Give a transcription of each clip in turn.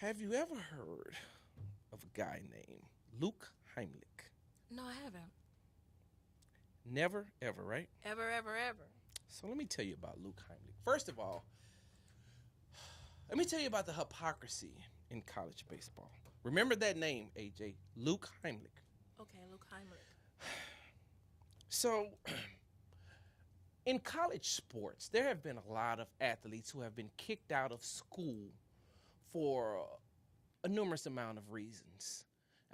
Have you ever heard of a guy named Luke Heimlich? No, I haven't. Never, ever, right? Ever, ever, ever. So let me tell you about Luke Heimlich. First of all, let me tell you about the hypocrisy in college baseball. Remember that name, AJ, Luke Heimlich. Okay, Luke Heimlich. So, in college sports, there have been a lot of athletes who have been kicked out of school for a numerous amount of reasons.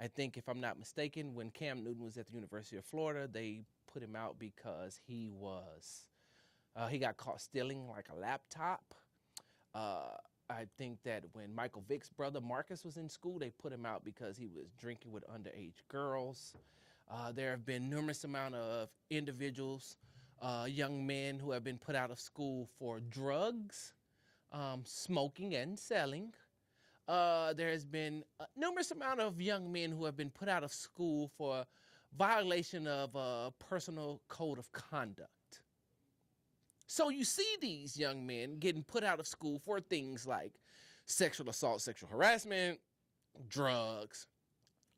I think, if I'm not mistaken, when Cam Newton was at the University of Florida, they put him out because he got caught stealing like a laptop. I think that when Michael Vick's brother Marcus was in school, they put him out because he was drinking with underage girls. There have been numerous amount of individuals, young men who have been put out of school for drugs, smoking and selling. There has been a numerous amount of young men who have been put out of school for violation of a personal code of conduct. So you see these young men getting put out of school for things like sexual assault, sexual harassment, drugs,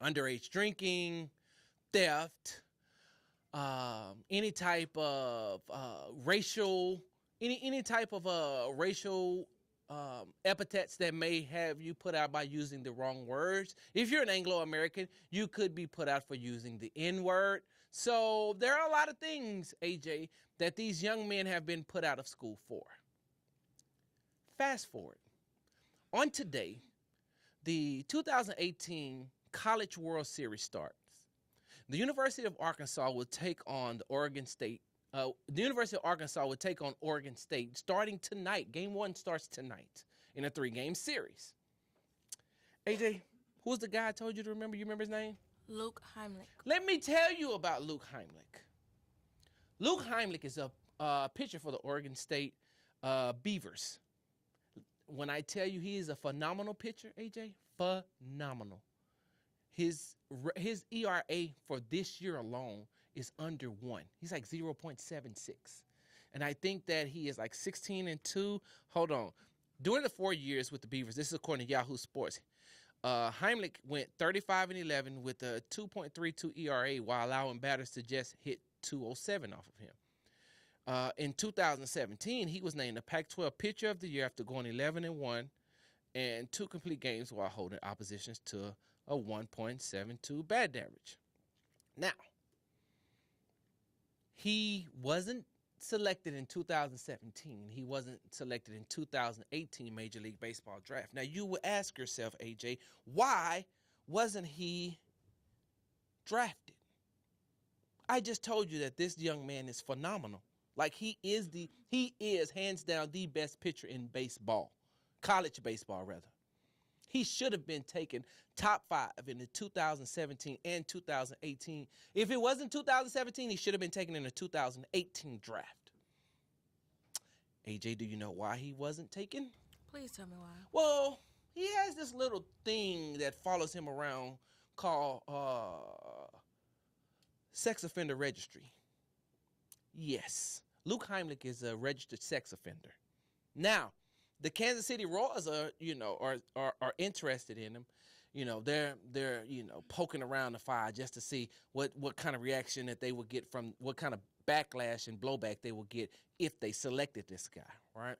underage drinking, theft, any type of racial epithets that may have you put out by using the wrong words. If you're an Anglo-American, you could be put out for using the N-word. So there are a lot of things, AJ, that these young men have been put out of school for. Fast forward. On today, the 2018 College World Series starts. The University of Arkansas will take on the Oregon State. The University of Arkansas will take on Oregon State starting tonight. Game 1 starts tonight in a 3-game series. AJ, who's the guy I told you to remember? You remember his name? Luke Heimlich. Let me tell you about Luke Heimlich. Luke Heimlich is a pitcher for the Oregon State Beavers. When I tell you he is a phenomenal pitcher, AJ, phenomenal. His ERA for this year alone is under 1. He's like 0.76. And I think that he is like 16-2. Hold on. During the 4 years with the Beavers, this is according to Yahoo Sports, Heimlich went 35-11 with a 2.32 ERA while allowing batters to just hit 207 off of him. In 2017, he was named the Pac-12 Pitcher of the Year after going 11-1 and 2 complete games while holding oppositions to a 1.72 batting average. Now, he wasn't selected in 2017. He wasn't selected in 2018 Major League Baseball draft. Now, you would ask yourself, AJ, why wasn't he drafted? I just told you that this young man is phenomenal. Like, he is hands down the best pitcher in baseball. College baseball, rather. He should have been taken top 5 in the 2017 and 2018. If it wasn't 2017, he should have been taken in the 2018 draft. AJ, do you know why he wasn't taken? Please tell me why. Well, he has this little thing that follows him around called sex offender registry. Yes, Luke Heimlich is a registered sex offender. Now, the Kansas City Royals are interested in him. They're poking around the fire just to see what kind of reaction that they would get from, what kind of backlash and blowback they will get if they selected this guy, right?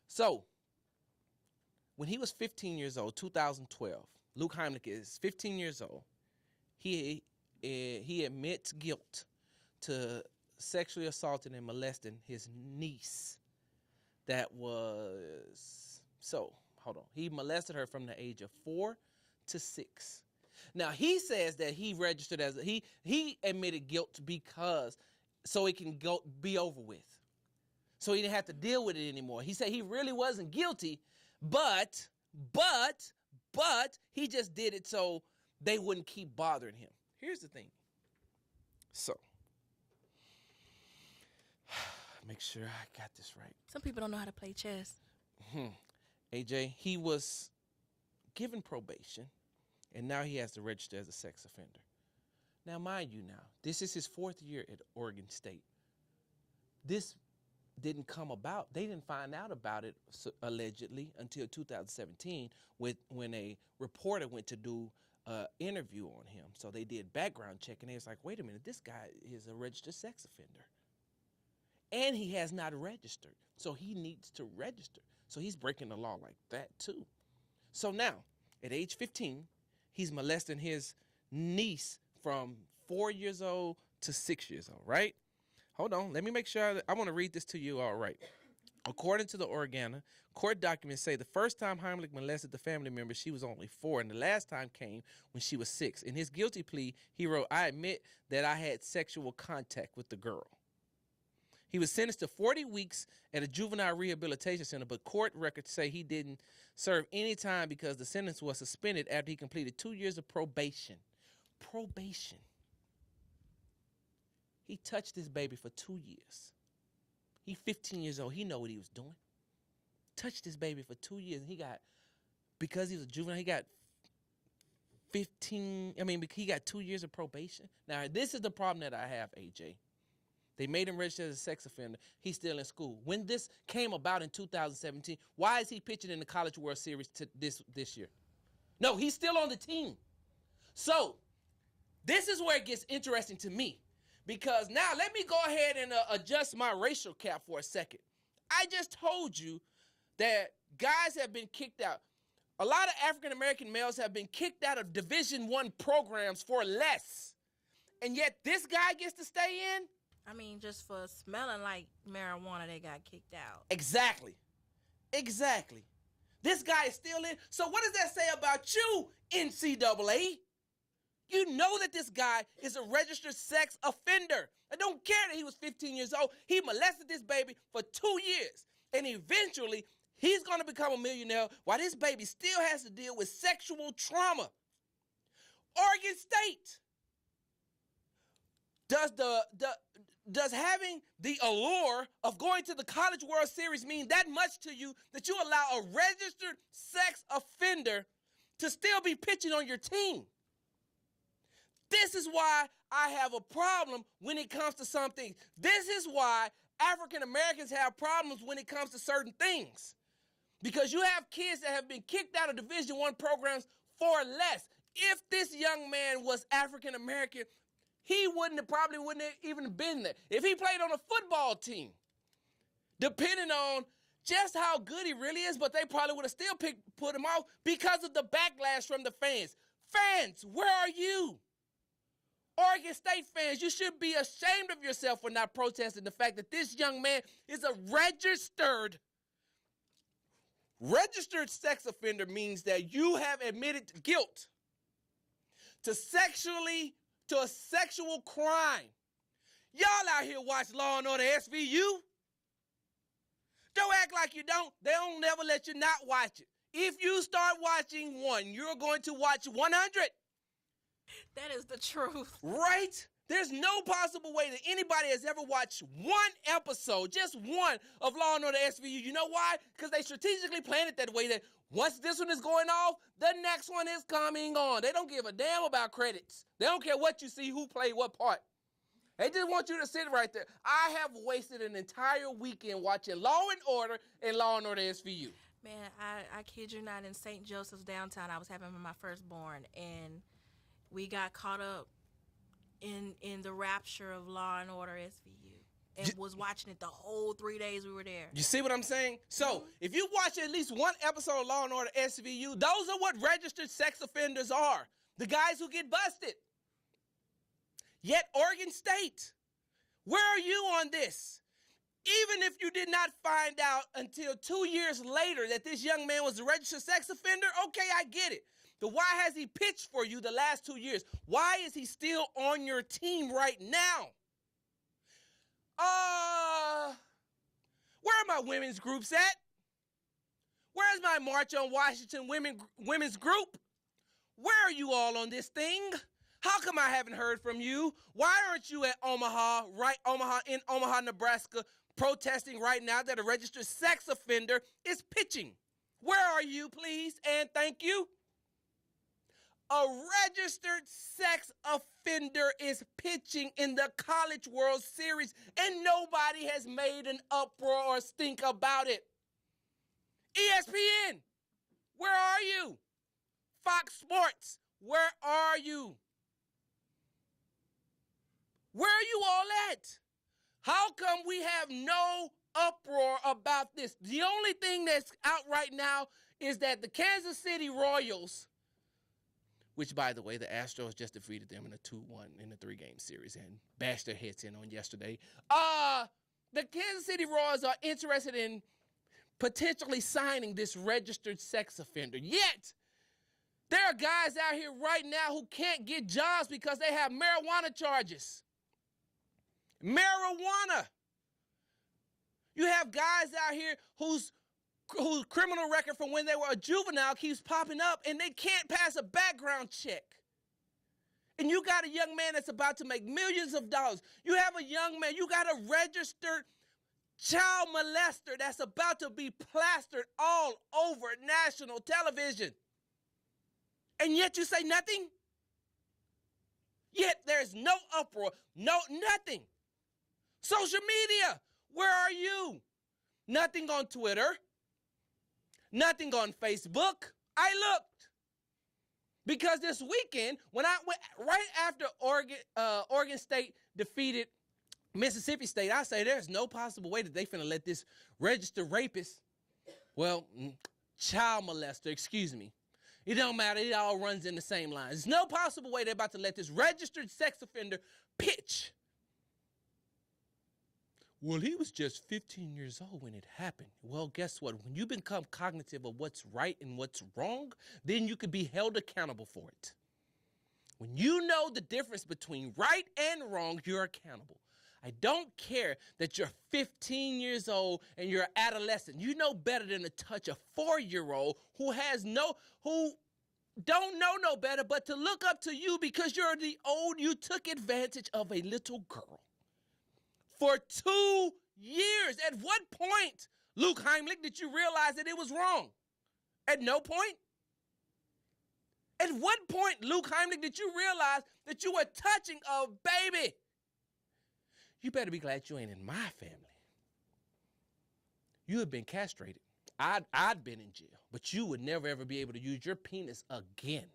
So, when he was 15 years old, 2012, Luke Heimlich is 15 years old. He admits guilt to sexually assaulting and molesting his niece. He molested her from the age of 4 to 6. Now, he says that he registered he admitted guilt because so it can be over with. So he didn't have to deal with it anymore. He said he really wasn't guilty, but he just did it so they wouldn't keep bothering him. Here's the thing. So, make sure I got this right. Some people don't know how to play chess. AJ, he was given probation, and now he has to register as a sex offender. Now, mind you this is his 4th year at Oregon State. This didn't come about. They didn't find out about it allegedly until 2017 when a reporter went to do an interview on him. So they did background check, and they was like, wait a minute, this guy is a registered sex offender. And he has not registered. So he needs to register. So he's breaking the law like that too. So now, at age 15, he's molesting his niece from 4 years old to 6 years old, right? Hold on, let me make sure. I want to read this to you all right. According to the Oregana, court documents say the first time Heimlich molested the family member, she was only 4, and the last time came when she was 6. In his guilty plea, he wrote, I admit that I had sexual contact with the girl. He was sentenced to 40 weeks at a juvenile rehabilitation center, but court records say he didn't serve any time because the sentence was suspended after he completed 2 years of probation. Probation. He touched this baby for 2 years. He's 15 years old. He know what he was doing. Touched this baby for 2 years. And because he was a juvenile, he got he got 2 years of probation. Now, this is the problem that I have, AJ. They made him register as a sex offender. He's still in school. When this came about in 2017, why is he pitching in the College World Series this year? No, he's still on the team. So, this is where it gets interesting to me. Because now, let me go ahead and adjust my racial cap for a second. I just told you that guys have been kicked out. A lot of African-American males have been kicked out of Division I programs for less. And yet, this guy gets to stay in? I mean, just for smelling like marijuana, they got kicked out. Exactly. This guy is still in. So what does that say about you, NCAA? You know that this guy is a registered sex offender. I don't care that he was 15 years old. He molested this baby for 2 years. And eventually, he's going to become a millionaire while this baby still has to deal with sexual trauma. Oregon State. Does having the allure of going to the College World Series mean that much to you that you allow a registered sex offender to still be pitching on your team? This is why I have a problem when it comes to some things. This is why African Americans have problems when it comes to certain things. Because you have kids that have been kicked out of Division I programs for less. If this young man was African American, he probably wouldn't have even been there. If he played on a football team, depending on just how good he really is, but they probably would have still put him off because of the backlash from the fans. Fans, where are you? Oregon State fans, you should be ashamed of yourself for not protesting the fact that this young man is a registered sex offender. Means that you have admitted guilt to a sexual crime. Y'all out here watch Law and Order SVU. Don't act like you don't. They don't never let you not watch it. If you start watching one, you're going to watch 100. That is the truth. Right? There's no possible way that anybody has ever watched one episode, just one, of Law and Order SVU. You know why? Because they strategically planned it that way that once this one is going off, the next one is coming on. They don't give a damn about credits. They don't care what you see, who played what part. They just want you to sit right there. I have wasted an entire weekend watching Law and Order and Law and Order SVU. Man, I kid you not, in St. Joseph's downtown, I was having my firstborn, and we got caught up in the rapture of Law and Order SVU. And was watching it the whole 3 days we were there. You see what I'm saying? So, if you watch at least one episode of Law and Order SVU, those are what registered sex offenders are. The guys who get busted. Yet, Oregon State, where are you on this? Even if you did not find out until 2 years later that this young man was a registered sex offender, okay, I get it. But why has he pitched for you the last 2 years? Why is he still on your team right now? Where are my women's groups at? Where's my March on Washington women's group? Where are you all on this thing? How come I haven't heard from you? Why aren't you at Omaha, in Omaha, Nebraska, protesting right now that a registered sex offender is pitching? Where are you, please, and thank you? A registered sex offender is pitching in the College World Series, and nobody has made an uproar or stink about it. ESPN, where are you? Fox Sports, where are you? Where are you all at? How come we have no uproar about this? The only thing that's out right now is that the Kansas City Royals, which, by the way, the Astros just defeated them in a 2-1 in a 3-game series and bashed their heads in on yesterday. The Kansas City Royals are interested in potentially signing this registered sex offender. Yet, there are guys out here right now who can't get jobs because they have marijuana charges. Marijuana. You have guys out here whose criminal record from when they were a juvenile keeps popping up and they can't pass a background check. And you got a young man that's about to make millions of dollars. You have a young man, you got a registered child molester that's about to be plastered all over national television. And yet you say nothing? Yet there's no uproar, nothing. Social media, where are you? Nothing on Twitter. Nothing on Facebook. I looked. Because this weekend, when I went right after Oregon State defeated Mississippi State, I say there's no possible way that they finna let this registered rapist, child molester, excuse me. It don't matter. It all runs in the same line. There's no possible way they're about to let this registered sex offender pitch. Well, he was just 15 years old when it happened. Well, guess what? When you become cognitive of what's right and what's wrong, then you can be held accountable for it. When you know the difference between right and wrong, you're accountable. I don't care that you're 15 years old and you're an adolescent. You know better than to touch a 4-year-old who don't know no better but to look up to you because you took advantage of a little girl. For 2 years. At what point, Luke Heimlich, did you realize that it was wrong? At no point. At what point, Luke Heimlich, did you realize that you were touching a baby? You better be glad you ain't in my family. You have been castrated. I'd been in jail, but you would never, ever be able to use your penis again.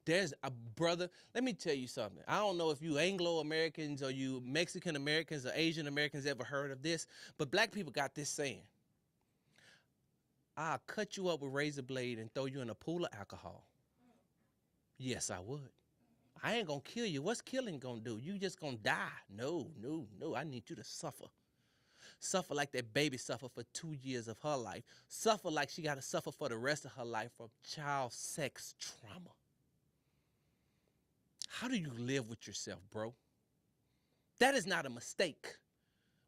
There's a brother, let me tell you something. I don't know if you Anglo-Americans or you Mexican-Americans or Asian-Americans ever heard of this, but black people got this saying. I'll cut you up with a razor blade and throw you in a pool of alcohol. Yes, I would. I ain't gonna kill you. What's killing gonna do? You just gonna die. No. I need you to suffer. Suffer like that baby suffered for 2 years of her life. Suffer like she gotta suffer for the rest of her life from child sex trauma. How do you live with yourself, bro? That is not a mistake.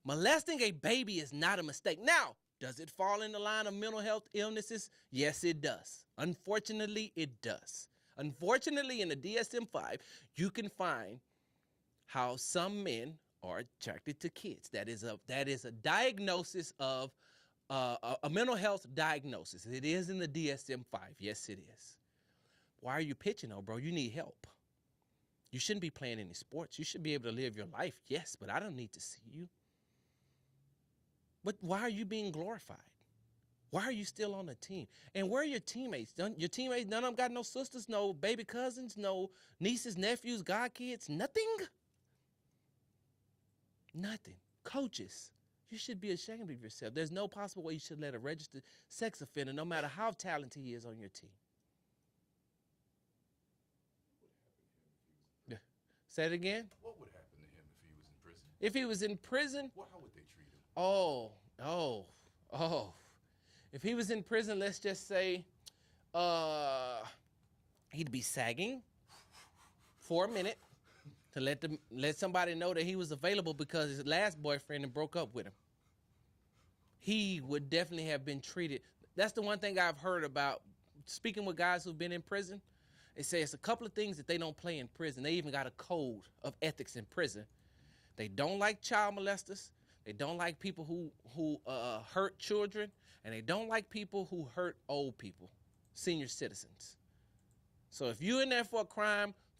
Molesting a baby is not a mistake. Now, does it fall in the line of mental health illnesses? Yes, it does. Unfortunately, it does. Unfortunately, in the DSM-5, you can find how some men are attracted to kids. That is a diagnosis of a mental health diagnosis. It is in the DSM-5. Yes, it is. Why are you pitching, though, bro? You need help. You shouldn't be playing any sports. You should be able to live your life, yes, but I don't need to see you. But why are you being glorified? Why are you still on the team? And where are your teammates? Your teammates, none of them got no sisters, no baby cousins, no nieces, nephews, godkids, nothing? Nothing. Coaches, you should be ashamed of yourself. There's no possible way you should let a registered sex offender, no matter how talented he is, on your team. Say it again? What would happen to him if he was in prison? If he was in prison? Well, how would they treat him? If he was in prison, let's just say he'd be sagging for a minute to let somebody know that he was available because his last boyfriend had broke up with him. He would definitely have been treated. That's the one thing I've heard about speaking with guys who've been in prison. They say it's a couple of things that they don't play in prison. They even got a code of ethics in prison. They don't like child molesters. They don't like people who hurt children. And they don't like people who hurt old people. senior citizens. So if you're in there for a crime,